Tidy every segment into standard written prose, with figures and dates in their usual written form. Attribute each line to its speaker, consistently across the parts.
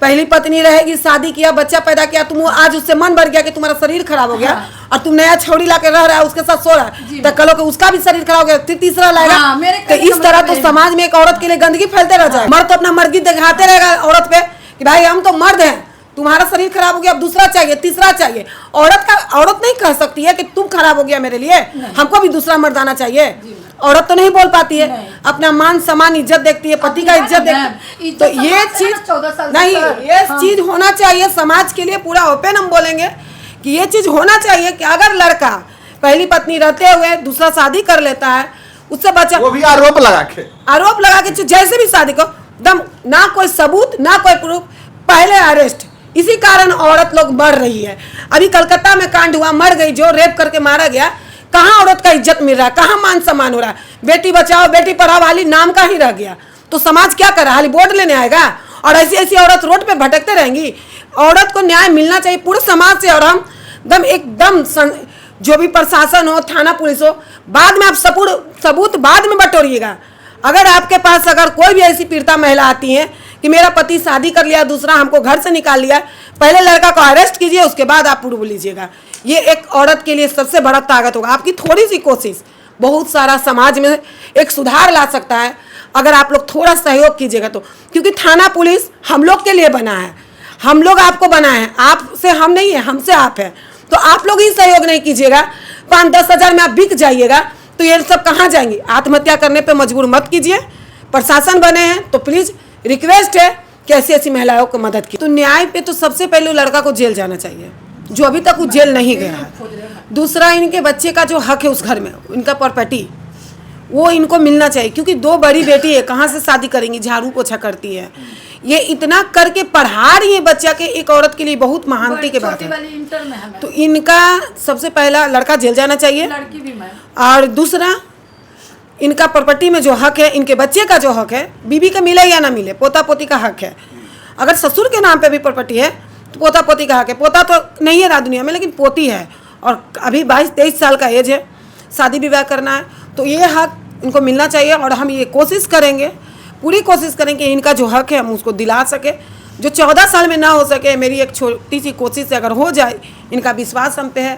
Speaker 1: पहली पत्नी रहेगी, शादी किया, बच्चा पैदा किया, तुम आज उससे मन भर गया कि तुम्हारा शरीर खराब हो गया। हाँ। और तुम नया छोड़ी ला के रह रहा है, उसके साथ सो रहा है, तो कल को उसका भी शरीर खराब हो गया, फिर तीसरा लाएगा। हाँ, तो इस तरह तो समाज में एक औरत के लिए गंदगी फैलते रह जाए। मर्द तो अपना मर्जी दिखाते रहेगा औरत पे कि भाई हम तो मर्द हैं, तुम्हारा शरीर खराब हो गया, अब दूसरा चाहिए, तीसरा चाहिए। औरत नहीं कह सकती है कि तुम खराब हो गया मेरे लिए, हमको भी दूसरा मर्द आना चाहिए। औरत तो नहीं बोल पाती है, अपना मान सम्मान इज्जत देखती है, पति का इज्जत देखती है। तो ये चीज नहीं, ये चीज होना चाहिए समाज के लिए। पूरा ओपन हम बोलेंगे कि ये चीज होना चाहिए कि अगर लड़का पहली पत्नी रहते हुए दूसरा शादी कर लेता है, उससे बच्चा,
Speaker 2: वो भी आरोप लगा के
Speaker 1: जैसे भी शादी को दम, ना कोई सबूत ना कोई प्रूफ, पहले अरेस्ट। इसी कारण औरत लोग मर रही है। अभी कलकत्ता में कांड हुआ, मर गई जो रेप करके मारा गया। कहाँ औरत का इज्जत मिल रहा है, कहाँ मान सम्मान हो रहा है? बेटी बचाओ बेटी पढ़ाओ वाली नाम का ही रह गया। तो समाज क्या कर रहा है? वोट लेने आएगा और ऐसी ऐसी औरत रोड पे भटकते रहेंगी। औरत को न्याय मिलना चाहिए पूरे समाज से। और हम एकदम जो भी प्रशासन हो, थाना पुलिस हो, बाद में आप सबूत बाद में बटोरिएगा। अगर आपके पास अगर कोई भी ऐसी पीड़िता महिला आती है कि मेरा पति शादी कर लिया, दूसरा हमको घर से निकाल लिया, पहले लड़का को अरेस्ट कीजिए, उसके बाद आप प्रूफ लीजिएगा। ये एक औरत के लिए सबसे बड़ा ताकत होगा। आपकी थोड़ी सी कोशिश बहुत सारा समाज में एक सुधार ला सकता है, अगर आप लोग थोड़ा सहयोग कीजिएगा तो। क्योंकि थाना पुलिस हम लोग के लिए बना है, हम लोग आपको बनाए हैं, आपसे हम नहीं है, हमसे आप है। तो आप लोग ही सहयोग नहीं कीजिएगा, 5-10 हज़ार में आप बिक जाइएगा, तो ये सब कहाँ जाएंगे? आत्महत्या करने पे मजबूर मत कीजिए। प्रशासन बने हैं तो प्लीज रिक्वेस्ट है कि ऐसी ऐसी महिलाओं को मदद की। तो न्याय पे तो सबसे पहले लड़का को जेल जाना चाहिए, जो अभी तक वो जेल नहीं गया है। दूसरा, इनके बच्चे का जो हक है उस घर में, इनका प्रॉपर्टी, वो इनको मिलना चाहिए। क्योंकि 2 बड़ी बेटी है, कहाँ से शादी करेंगी? झाड़ू पोछा करती है, ये इतना करके पढ़ा रही है बच्चा के, एक औरत के लिए बहुत महानती के बात है। तो इनका सबसे पहला लड़का जेल जाना चाहिए।
Speaker 3: लड़की भी मैं।
Speaker 1: और दूसरा, इनका प्रॉपर्टी में जो हक है, इनके बच्चे का जो हक है, बीबी का मिले या ना मिले, पोता पोती का हक है। अगर ससुर के नाम पे भी प्रॉपर्टी है तो पोता पोती का हक है। पोता तो नहीं है रात दुनिया में, लेकिन पोती है, और अभी 22-23 साल का एज है, शादी विवाह करना है, तो ये हक इनको मिलना चाहिए। और हम ये कोशिश करेंगे, पूरी कोशिश करेंगे कि इनका जो हक है हम उसको दिला सके। जो 14 साल में ना हो सके, मेरी एक छोटी सी कोशिश से अगर हो जाए, इनका विश्वास हम पे है,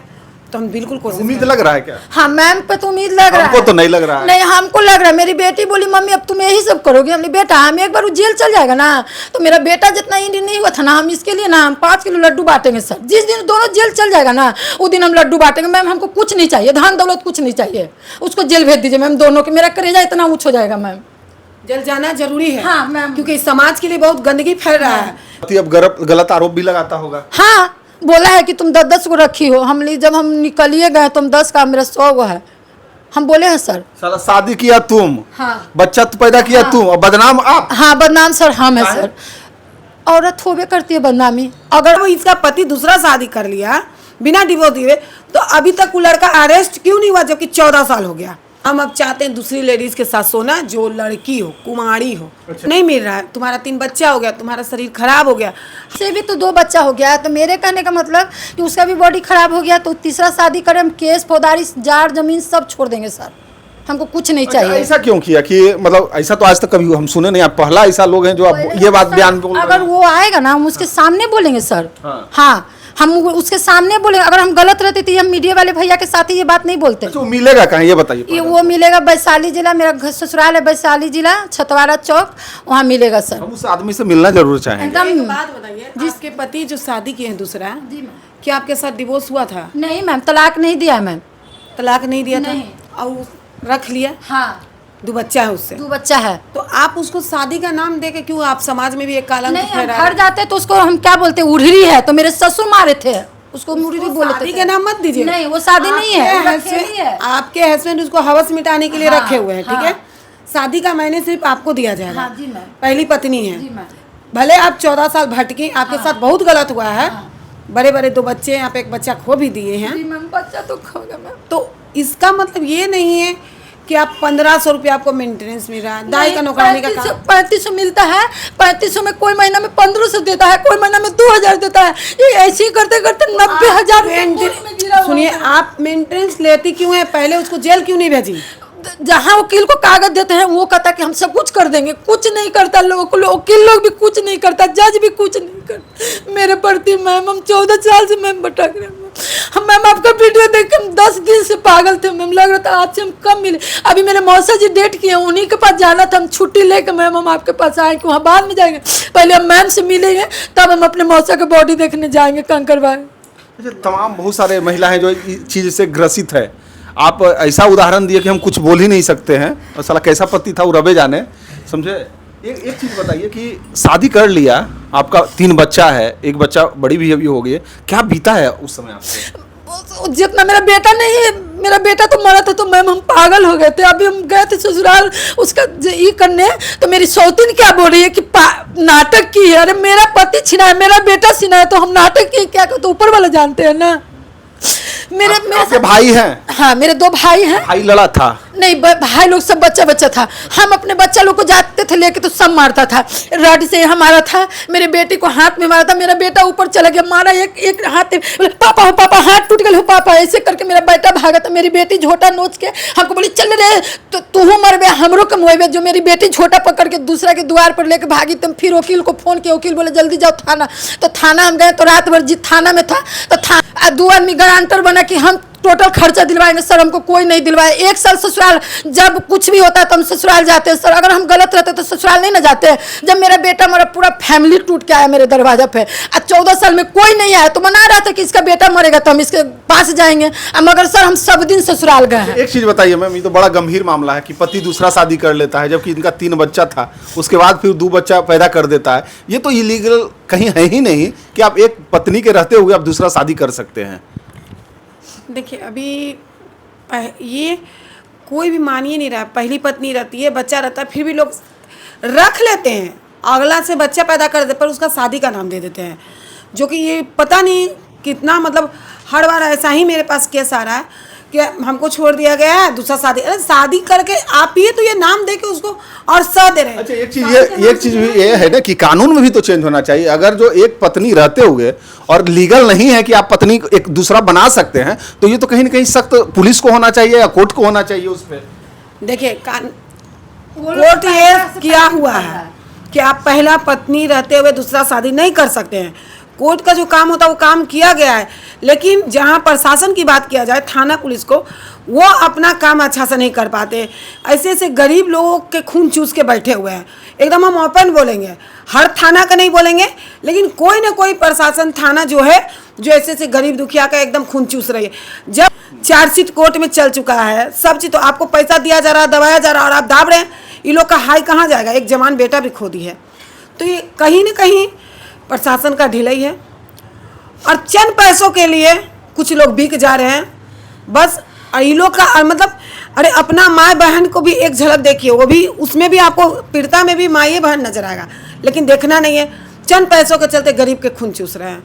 Speaker 1: तो हम बिल्कुल कोशिश।
Speaker 2: उम्मीद लग रहा है क्या?
Speaker 3: हाँ मैम पे तो उम्मीद लग रहा है।
Speaker 2: हमको तो नहीं लग रहा है।
Speaker 3: नहीं, हमको लग रहा है। मेरी बेटी बोली मम्मी अब तुम यही सब करोगे। हमने बेटा हम एक बार जेल चल जाएगा ना, तो मेरा बेटा जितना इंडियन नहीं हुआ था ना, हम इसके लिए ना हम 5 किलो लड्डू बांटेंगे सर। जिस दिन दोनों जेल चल जाएगा ना, उस दिन हम लड्डू बांटेंगे। मैम हमको कुछ नहीं चाहिए, धन दौलत कुछ नहीं चाहिए, उसको जेल भेज दीजिए मैम। दोनों के, मेरा कलेजा इतना ऊँच हो जाएगा मैम।
Speaker 1: जेल जाना जरूरी है।
Speaker 3: हाँ मैम,
Speaker 1: क्योंकि समाज के लिए बहुत गंदगी फैल रहा है।
Speaker 2: अब गलत आरोप भी लगाता होगा।
Speaker 3: हाँ, बोला है कि तुम 10-10 को रखी हो। जब हम निकलिए गए तुम 10 का, मेरा 100 गो है। हम बोले हैं सर,
Speaker 2: साला शादी किया तुम,
Speaker 3: हाँ,
Speaker 2: बच्चा तो पैदा किया तुम, और बदनाम आप।
Speaker 3: हाँ बदनाम सर हम है सर। औरत होबे करती है बदनामी।
Speaker 1: अगर वो इसका पति दूसरा शादी कर लिया बिना डिवोर्स दिए, तो अभी तक वो लड़का अरेस्ट क्यों नहीं हुआ, जबकि 14 साल हो गया? हम अब चाहते हैं दूसरी लेडीज के साथ सोना, जो लड़की हो, कुमारी हो। अच्छा। नहीं मिल रहा है। तुम्हारा 3 बच्चा हो गया, तुम्हारा शरीर खराब हो गया,
Speaker 3: से भी तो 2 बच्चा हो गया। तो मेरे कहने का मतलब कि उसका भी बॉडी खराब हो गया, तो तीसरा शादी करें, हम केस फौजदारी जार जमीन सब छोड़ देंगे सर। हमको कुछ नहीं चाहिए।
Speaker 2: ऐसा क्यों किया कि मतलब ऐसा तो आज तक कभी हम सुने नहीं, आप पहला ऐसा लोग हैं जो आप ये बात बयान बोल रहे हैं।
Speaker 3: अगर वो आएगा ना, हम उसके सामने बोलेंगे सर। हाँ, हम उसके सामने बोलेंगे। अगर हम गलत रहते तो हम मीडिया वाले भैया के साथ ही ये बात नहीं बोलते।
Speaker 2: अच्छा, मिलेगा कहाँ ये बताइए?
Speaker 3: वो मिलेगा वैशाली जिला, मेरा घर ससुराल है वैशाली जिला, छतवाड़ा चौक, वहाँ मिलेगा सर।
Speaker 2: हम उस आदमी से मिलना जरूर चाहेंगे।
Speaker 1: एक बात बताइए, जिसके पति जो शादी किए हैं दूसरा,
Speaker 3: जी मैम,
Speaker 1: क्या आपके साथ डिवोर्स हुआ था?
Speaker 3: नहीं मैम, तलाक नहीं दिया मैम।
Speaker 1: तलाक नहीं दिया था और रख लिया?
Speaker 3: हाँ,
Speaker 1: 2 बच्चा है उससे।
Speaker 3: 2 बच्चा है।
Speaker 1: तो आप उसको शादी का नाम देके क्यों आप समाज में भी एक कलंक फैला?
Speaker 3: घर जाते तो उसको हम क्या बोलते, उड़री है, तो मेरे ससुर मारे थे उसको, उड़री बोलते थे।
Speaker 1: शादी के नाम मत दीजिए।
Speaker 3: नहीं, वो शादी नहीं है।
Speaker 1: आपके हस्बैंड उसको हवस मिटाने के लिए रखे हुए हैं, ठीक है? शादी का मायने सिर्फ आपको दिया जाएगा।
Speaker 3: हाँ, जी मैम।
Speaker 1: पहली पत्नी है,
Speaker 3: जी मैम।
Speaker 1: भले आप 14 साल भटकी, आपके साथ बहुत गलत हुआ है। बड़े बड़े 2 बच्चे, आप एक बच्चा खो भी दिए हैं।
Speaker 3: जी मैम, बच्चा तो खो गया मैम।
Speaker 1: तो इसका मतलब ये नहीं है कि आप 1500 रुपया आपको मेंटेनेंस मिल रहा है, दाई का नौकरानी का काम
Speaker 3: 3500 मिलता है। 3500 में कोई महीना में 1500 देता है, कोई महीना में 2000 देता है। ये ऐसे ही करते करते 90,000।
Speaker 1: सुनिए, आप मेंटेनेंस लेती क्यों है? पहले उसको जेल क्यों नहीं भेजी?
Speaker 3: जहाँ वकील को कागज देते हैं वो कहता है कि हम सब कुछ कर देंगे, कुछ नहीं करता। वकील लोग भी कुछ नहीं करता, जज भी कुछ नहीं करता मेरे प्रति। मैम हम 14 साल से मैम भटक रहे हैं। हम मैम आपका वीडियो देख के हम 10 दिन से पागल थे मैम, लग रहा था आज से हम कब मिले। अभी मेरे मौसा जी डेट किए, उन्हीं के पास जाना था, हम छुट्टी लेके मैम हम आपके पास आए कि वहाँ बाद में जाएंगे, पहले हम मैम से मिलेंगे तब हम अपने मौसा का बॉडी देखने जाएंगे कंकड़बाग।
Speaker 2: तमाम बहुत सारे महिलाएं जो इस चीज से ग्रसित है, आप ऐसा उदाहरण दिए कि हम कुछ बोल ही नहीं सकते हैं। और साला कैसा पति था वो रबे जाने, समझे। एक चीज बताइए कि शादी कर लिया, आपका 3 बच्चा है, एक बच्चा बड़ी भी अभी हो गई है, क्या बीता है उस समय आपको?
Speaker 3: जितना मेरा बेटा नहीं, मेरा बेटा तो मरा था तो मैम हम पागल हो गए थे। अभी हम गए थे ससुराल उसका ये करने, तो मेरी सौतीन क्या बोल रही है कि नाटक की है। अरे मेरा पति छिना है, मेरा बेटा छिना है, तो हम नाटक की क्या तो ऊपर वाला जानते हैं ना। मेरे
Speaker 2: भाई हैं?
Speaker 3: हाँ मेरे 2 भाई हैं।
Speaker 2: भाई लड़ा था?
Speaker 3: नहीं, भाई लोग सब बच्चा था। हम अपने बच्चा लोग को जाते थे लेके तो सब मारता था, रड से हमारा था, मेरे बेटे को हाथ में मारा था। मेरा बेटा ऊपर चला गया, मारा एक हाथ में, बोले पापा हो पापा, हाथ टूट गया हो पापा, ऐसे करके मेरा बेटा भागा था। मेरी बेटी झोटा नोच के हमको बोली चल रे तो तू मर गया, हमरो कम हुए। जो मेरी बेटी झोटा पकड़ के दूसरा के द्वार पर लेके भागी, तुम फिर वकील को फोन किया, वकील बोले जल्दी जाओ थाना। तो थाना हम गए तो रात भर जी थाना में था। तो 2 आदमी गारंटर बना कि हम टोटल खर्चा दिलवाएंगे। सर हमको कोई नहीं दिलवाए। 1 साल ससुराल, जब कुछ भी होता है तो हम ससुराल जाते हैं सर। अगर हम गलत रहते तो ससुराल नहीं ना जाते। जब मेरा बेटा मरा, पूरा फैमिली टूट के आया मेरे दरवाजा पे। आज 14 साल में कोई नहीं आया, तो मना रहा था कि इसका बेटा मरेगा तो हम इसके पास जाएंगे, मगर सर हम सब दिन ससुराल गए हैं।
Speaker 2: एक चीज बताइए मैम, ये तो बड़ा गंभीर मामला है कि पति दूसरा शादी कर लेता है, जबकि इनका 3 बच्चा था, उसके बाद फिर 2 बच्चा पैदा कर देता है। ये तो इलीगल कहीं है ही नहीं कि आप एक पत्नी के रहते हुए आप दूसरा शादी कर सकते हैं।
Speaker 1: देखिए अभी ये कोई भी मान ही नहीं रहा। पहली पत्नी रहती है, बच्चा रहता है, फिर भी लोग रख लेते हैं, अगला से बच्चा पैदा कर देते पर उसका शादी का नाम दे देते हैं, जो कि ये पता नहीं कितना, मतलब हर बार ऐसा ही मेरे पास केस आ रहा है कि हमको छोड़ दिया गया है, दूसरा शादी। अरे शादी करके आप ही तो ये नाम दे के उसको और सह दे रहे हैं।
Speaker 2: अच्छा एक चीज भी ये है ना कि कानून में भी तो चेंज होना चाहिए। अगर जो एक पत्नी रहते हुए और लीगल नहीं है कि आप पत्नी एक दूसरा बना सकते हैं, तो ये तो कहीं ना कहीं सख्त पुलिस को होना चाहिए या कोर्ट को होना चाहिए उस पर।
Speaker 1: देखिए कोर्ट ये किया हुआ है कि आप पहला पत्नी रहते हुए दूसरा शादी नहीं कर सकते हैं। कोर्ट का जो काम होता है वो काम किया गया है, लेकिन जहाँ प्रशासन की बात किया जाए, थाना पुलिस को, वो अपना काम अच्छा से नहीं कर पाते। ऐसे ऐसे गरीब लोगों के खून चूस के बैठे हुए हैं। एकदम हम ओपन बोलेंगे, हर थाना का नहीं बोलेंगे, लेकिन कोई ना कोई प्रशासन थाना जो है जो ऐसे ऐसे गरीब दुखिया का एकदम खून चूस रही है। जब चार्जशीट कोर्ट में चल चुका है सब चीज़, तो आपको पैसा दिया जा रहा है, दबाया जा रहा है, और आप दाब रहे हैं। ये लोग का हाई कहाँ जाएगा? एक जवान बेटा भी खो दी है। तो ये कहीं ना कहीं प्रशासन का ढिलाई है, और चंद पैसों के लिए कुछ लोग बिक जा रहे हैं बस। ये लोग का मतलब, अरे अपना माँ बहन को भी एक झलक देखिए, वो भी, उसमें भी आपको पीड़िता में भी माँ बहन नजर आएगा, लेकिन देखना नहीं है। चंद पैसों के चलते गरीब के खून चूस रहे हैं।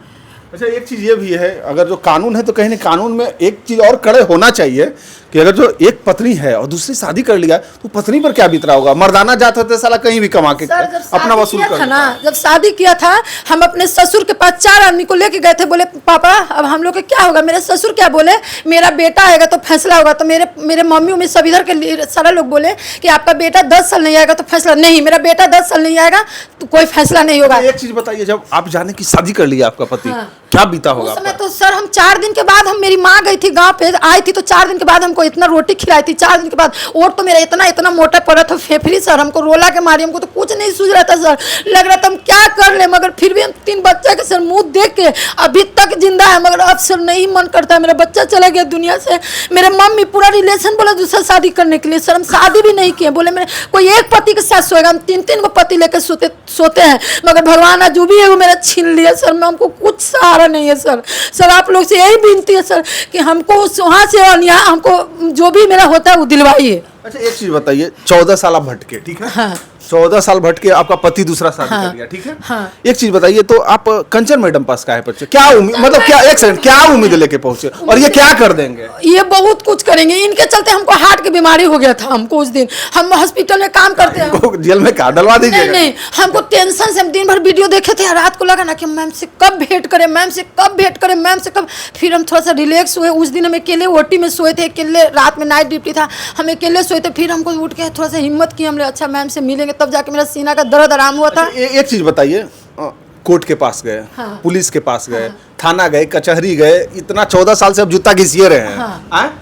Speaker 2: अच्छा एक चीज़ ये भी है, अगर जो कानून है तो कहीं ना कानून में एक चीज़ और कड़े होना चाहिए कि अगर जो एक पत्नी है और दूसरी शादी कर लिया तो पत्नी पर क्या बीत रहा होगा। मर्दाना जात होते साला कहीं भी कमा के अपना वसूल कर
Speaker 3: था ना। जब शादी किया था हम अपने ससुर के पास 4 आदमी को लेके गए थे। बोले पापा अब हम लोग का क्या होगा? मेरे ससुर क्या बोले, मेरा बेटा आएगा तो फैसला होगा। तो मेरे मम्मी उम्मी सब इधर के सारा लोग बोले कि आपका बेटा 10 साल नहीं आएगा तो फैसला नहीं, मेरा बेटा 10 साल नहीं आएगा तो कोई फैसला नहीं होगा।
Speaker 2: एक चीज बताइए, जब आप जाने की शादी कर लिया आपका पति, क्या बीता होगा?
Speaker 3: उस समय तो सर हम 4 दिन के बाद, हम मेरी माँ गई थी गांव पे, आई थी तो 4 दिन के बाद हमको इतना रोटी खिलाई थी। 4 दिन के बाद और तो मेरा इतना मोटा पड़ा था फेफड़ी सर, हमको रोला के मारी, हमको तो कुछ नहीं सूझ रहा था सर। लग रहा था हम क्या कर ले, मगर फिर भी हम 3 बच्चा के सर मुंह देख के अभी तक जिंदा है, मगर अब सर नहीं मन करता है। मेरा बच्चा चला गया दुनिया से। मेरे मम्मी पूरा रिलेशन बोला दूसरा शादी करने के लिए। सर हम शादी भी नहीं किए, बोले मेरे कोई एक पति के साथ सोएगा, हम 3 को पति लेकर सोते हैं, मगर भगवान आज जो भी है वो मेरा छीन लिया सर। मैं हमको कुछ सहारा नहीं है सर। सर आप लोग से यही विनती है सर कि हमको वहाँ से और यहाँ हमको जो भी मेरा होता है वो दिलवाइए।
Speaker 2: अच्छा एक चीज बताइए, 14 साल आप भटके, ठीक है?
Speaker 3: हाँ।
Speaker 2: 14 साल भटके, आपका पति दूसरा शादी कर लिया, ठीक है।
Speaker 3: हाँ।
Speaker 2: एक चीज बताइए, तो आप कंचन मैडम पास काहे पहुंचे? क्या उम्मीद, मतलब क्या, एक सेकंड, क्या उम्मीद लेके पहुंचे और ये क्या कर देंगे?
Speaker 3: ये बहुत कुछ करेंगे, इनके चलते हमको हार्ट की बीमारी हो गया था। हमको उस दिन हम हॉस्पिटल में काम करते हैं,
Speaker 2: इनको जेल में का डलवा
Speaker 3: नहीं
Speaker 2: दीजिएगा।
Speaker 3: नहीं, हमको टेंशन से हम दिन भर वीडियो देखे थे, रात को लगा ना कि मैम से कब भेंट करें, मैम से कब भेंट करें, मैम से कब। फिर हम थोड़ा सा रिलैक्स हुए। उस दिन हम अकेले ओटी में सोए थे, अकेले, रात में नाइट ड्यूटी था, हम अकेले सोए थे। फिर हमको उठ के थोड़ा सा हिम्मत की हमने, अच्छा मैम से मिलेंगे, तब जाके मेरा सीना का दर्द आराम हुआ था।
Speaker 2: एक चीज बताइए, कोर्ट के पास गए,
Speaker 3: हाँ।
Speaker 2: पुलिस के पास गए, थाना गए, कचहरी गए, इतना 14 साल से अब जूता घिसिए रहे हैं,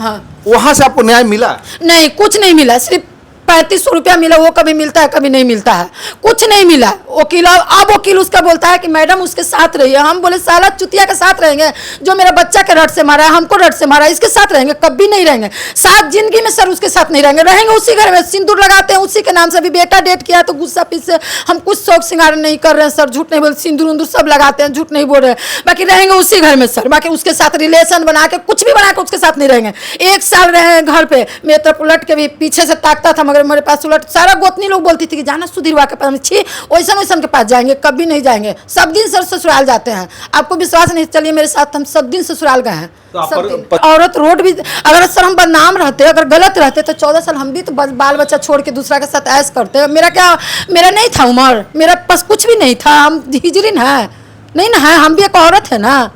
Speaker 3: हाँ।
Speaker 2: वहां से आपको न्याय मिला?
Speaker 3: नहीं, कुछ नहीं मिला, सिर्फ 3500 रुपया मिला, वो कभी मिलता है कभी नहीं मिलता है, कुछ नहीं मिला। वकील, अब वकील उसका बोलता है कि मैडम उसके साथ रहिए। हम बोले साला चुतिया के साथ रहेंगे, जो मेरा बच्चा के रट से मारा है, हमको रट से मारा है, इसके साथ रहेंगे? कभी नहीं रहेंगे, साथ जिंदगी में सर उसके साथ नहीं रहेंगे। रहेंगे उसी घर में, सिंदूर लगाते हैं उसी के नाम से। अभी बेटा डेट किया तो गुस्सा पीछे, हम कुछ शौक श्रृंगार नहीं कर रहे हैं सर, झूठ नहीं बोल, सिंदूर उंदूर सब लगाते हैं, झूठ नहीं बोल रहे हैं। बाकी रहेंगे उसी घर में सर, बाकी उसके साथ रिलेशन बना के, कुछ भी बना के उसके साथ नहीं रहेंगे। 1 साल रहे हैं घर पे, मेरे तरफ उलट के भी पीछे से ताकता था, मगर मेरे पास उलट सारा गोतनी लोग बोलती थी कि जाना सुधीरवा के पास, छी वैसन वैसन के पास जाएंगे, कभी नहीं जाएंगे। सब दिन सर ससुराल जाते हैं, आपको विश्वास नहीं, चलिए मेरे साथ, हम सब दिन ससुराल गए हैं।
Speaker 2: तो आप
Speaker 3: सब दिन।
Speaker 2: पर-
Speaker 3: औरत रोड भी, अगर सर हम बदनाम रहते, अगर गलत रहते तो 14 साल हम भी तो बाल बच्चा छोड़ के दूसरा के साथ ऐश करते। मेरा क्या, मेरा नहीं था उम्र, मेरा पास कुछ भी नहीं था, हम हिजरीन है नहीं ना है, हम भी एक औरत है ना,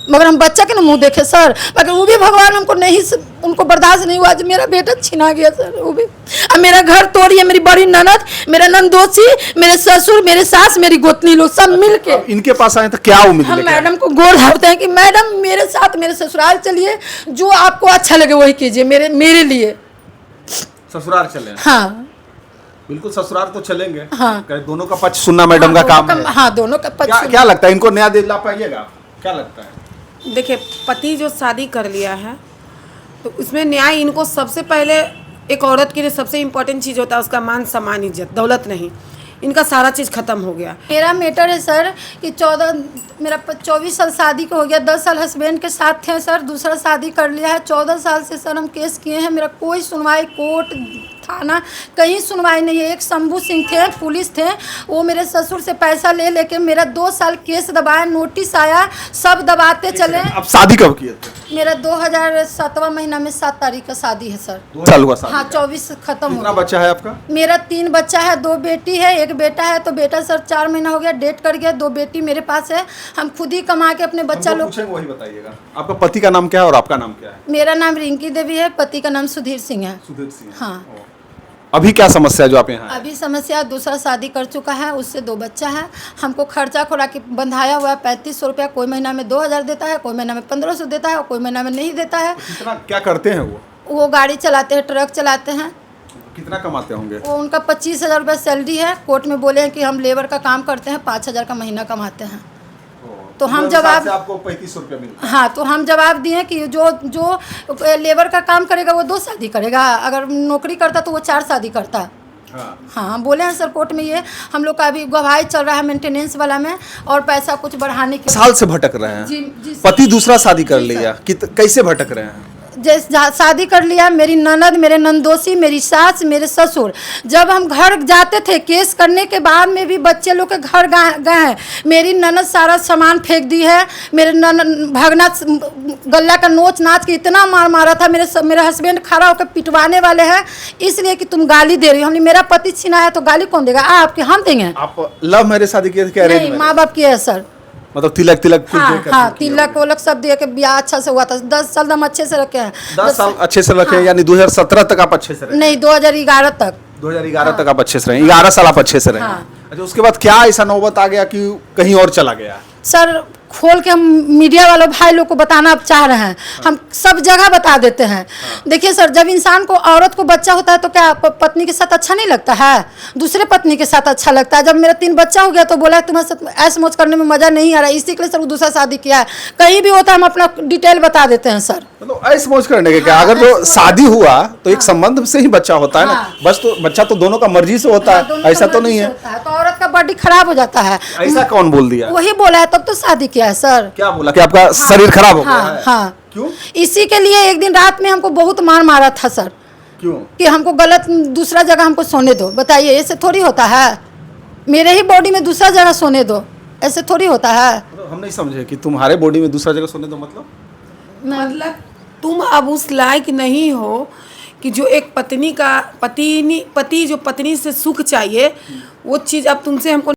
Speaker 3: मगर हम बच्चा के ना मुंह देखे सर। मगर वो भी भगवान हमको नहीं, उनको बर्दाश्त नहीं हुआ, जो मेरा बेटा छिना गया सर। वो भी अब मेरा घर तोड़ी है, मेरी बड़ी ननद, मेरा नंदोसी, मेरे ससुर, मेरे सास, मेरी गोतनी लोग सब मिल के
Speaker 2: इनके पास आए तो क्या उम्मीद
Speaker 3: हम
Speaker 2: लेके आए?
Speaker 3: मैडम को गोड़ धरते हैं कि मैडम मेरे साथ मेरे ससुराल चलिए, जो आपको अच्छा लगे वही कीजिए मेरे लिए।
Speaker 2: ससुराल चले?
Speaker 3: हाँ
Speaker 2: बिल्कुल, ससुराल तो चलेंगे।
Speaker 3: हाँ।
Speaker 2: कहे दोनों का पक्ष सुनना मैडम का काम है।
Speaker 3: हाँ, दोनों का पक्ष
Speaker 2: क्या क्या लगता है, इनको न्याय दिला पाइएगा? क्या लगता है?
Speaker 1: देखिए, पति जो शादी कर लिया है तो उसमें न्याय इनको, सबसे पहले एक औरत के लिए सबसे इम्पोर्टेंट चीज़ होता है उसका मान सम्मान, इज्जत, दौलत नहीं। इनका सारा चीज़ खत्म हो गया।
Speaker 3: मेरा मैटर है सर कि 24 साल शादी को हो गया, 10 साल हस्बैंड के साथ थे सर, दूसरा शादी कर लिया है। 14 साल से सर हम केस किए हैं, मेरा कोई सुनवाई, कोर्ट थाना कहीं सुनवाई नहीं है। एक शंभू सिंह थे, पुलिस थे, वो मेरे ससुर से पैसा ले लेके मेरा 2 साल केस दबाया, नोटिस आया, सब दबाते चले।
Speaker 2: अब शादी कब किए थे?
Speaker 3: मेरा 2007वां महीना में 7 तारीख का शादी है सर।
Speaker 2: 2 साल हुआ शादी
Speaker 3: हाँ,
Speaker 2: का।
Speaker 3: 24 खत्म हो
Speaker 2: कितना
Speaker 3: गया।
Speaker 2: बच्चा है आपका?
Speaker 3: मेरा 3 बच्चा है, 2 बेटी है, 1 बेटा है। तो बेटा सर 4 महीना हो गया डेट कर गया, 2 बेटी मेरे पास है। हम खुद ही कमा के अपने बच्चा लोग।
Speaker 2: पूछेंगे वही बताइएगा। आपका पति का नाम क्या है और आपका नाम क्या है?
Speaker 3: मेरा नाम रिंकी देवी है, पति का नाम सुधीर सिंह है।
Speaker 2: सुधीर सिंह।
Speaker 3: हाँ।
Speaker 2: अभी क्या समस्या है जो आप यहाँ आए?
Speaker 3: अभी समस्या, दूसरा शादी कर चुका है, उससे 2 बच्चा है। हमको खर्चा खुराकी बंधाया हुआ है, 3500 रुपया, कोई महीना में 2000 देता है, कोई महीना में 1500 देता है और कोई महीना में नहीं देता है।
Speaker 2: कितना क्या करते हैं
Speaker 3: वो गाड़ी चलाते हैं, ट्रक चलाते हैं।
Speaker 2: कितना कमाते होंगे?
Speaker 3: वो उनका 25,000 रुपया सैलरी है। कोर्ट में बोले हैं कि हम लेबर का काम करते हैं, 5,000 का महीना कमाते हैं। तो हम जवाब,
Speaker 2: आपको 3500 रुपया मिलता है।
Speaker 3: हाँ, तो हम जवाब दिए कि जो लेबर का काम करेगा वो 2 शादी करेगा, अगर नौकरी करता तो वो 4 शादी करता।
Speaker 2: हाँ।
Speaker 3: हाँ, हम बोले हैं सर कोर्ट में, ये हम लोग का अभी गवाही चल रहा है मेंटेनेंस वाला में, और पैसा कुछ बढ़ाने के।
Speaker 2: साल से भटक रहे हैं।
Speaker 3: जी
Speaker 2: पति दूसरा शादी कर
Speaker 3: जी सर।
Speaker 2: लिया, कैसे भटक रहे हैं?
Speaker 3: जैसे शादी कर लिया, मेरी ननद, मेरे नंदोसी, मेरी सास, मेरे ससुर, जब हम घर जाते थे केस करने के बाद में भी बच्चे लोग के घर गए हैं, मेरी ननद सारा सामान फेंक दी है। मेरे ननद भगना गल्ला का नोच नाच के इतना मार मारा था। मेरे हस्बैंड खड़ा होकर पिटवाने वाले हैं, इसलिए कि तुम गाली दे रही हो। हमने, मेरा पति छीना है तो गाली कौन देगा? आपके हम देंगे।
Speaker 2: आप लव मैरिज शादी किए थे क्या? अरेंज
Speaker 3: नहीं,
Speaker 2: मैरिज?
Speaker 3: माँ बाप की है सर।
Speaker 2: मतलब तिलक कुछ
Speaker 3: हाँ
Speaker 2: देकर
Speaker 3: हाँ,
Speaker 2: किया
Speaker 3: तिलक वोलक सब दे के ब्याह अच्छा से हुआ था। 10 साल हम अच्छे से रखे हैं।
Speaker 2: 10 साल अच्छे से रखे, यानी 2017 तक आप अच्छे से रहे?
Speaker 3: नहीं, 2011 तक।
Speaker 2: 2011 तक आप अच्छे से रहे, 11 साल आप अच्छे से रहे।
Speaker 3: हाँ।
Speaker 2: अच्छा, उसके बाद क्या ऐसा नौबत आ गया कि कहीं और चला गया?
Speaker 3: सर खोल के हम मीडिया वालों भाई लोग को बताना अब चाह रहे हैं, हम सब जगह बता देते हैं। देखिए सर, जब इंसान को, औरत को बच्चा होता है तो क्या पत्नी के साथ अच्छा नहीं लगता है? दूसरे पत्नी के साथ अच्छा लगता है। जब मेरा 3 बच्चा हो गया तो बोला तुम्हारे साथ ऐश मौज करने में मजा नहीं आ रहा है, इसी के लिए सर वो दूसरा शादी किया है। कहीं भी होता है हम अपना डिटेल बता देते हैं सर।
Speaker 2: मतलब ऐश मौज करने के क्या, अगर जो शादी हुआ तो एक संबंध से ही बच्चा होता है ना।
Speaker 3: हाँ।
Speaker 2: बस तो बच्चा तो दोनों का मर्जी से होता
Speaker 3: हाँ,
Speaker 2: है,
Speaker 3: दोनों
Speaker 2: ऐसा
Speaker 3: का
Speaker 2: तो
Speaker 3: मर्जी
Speaker 2: नहीं
Speaker 3: से
Speaker 2: है।
Speaker 3: होता है, तो औरत का बॉडी खराब हो जाता है।
Speaker 2: ऐसा कौन बोल दिया?
Speaker 3: वही बोला है, तब तो शादी किया है सर।
Speaker 2: क्या बोला कि आपका शरीर खराब हो गया
Speaker 3: हाँ
Speaker 2: है?
Speaker 3: हाँ,
Speaker 2: क्यों?
Speaker 3: इसी के लिए एक दिन रात में हमको बहुत मार मारा था सर।
Speaker 2: क्यों?
Speaker 3: कि हमको गलत दूसरा जगह हमको सोने दो। बताइए, ऐसे थोड़ी होता है? मेरे ही बॉडी में दूसरा जगह सोने दो, ऐसे थोड़ी होता है?
Speaker 2: मतलब हम नहीं समझे कि तुम्हारे बॉडी में दूसरा जगह सोने दो
Speaker 1: मतलब तुम अब उस लायक नहीं हो कि जो एक पत्नी का पति जो पत्नी से सुख चाहिए वो चीज़ अब तुमसे हमको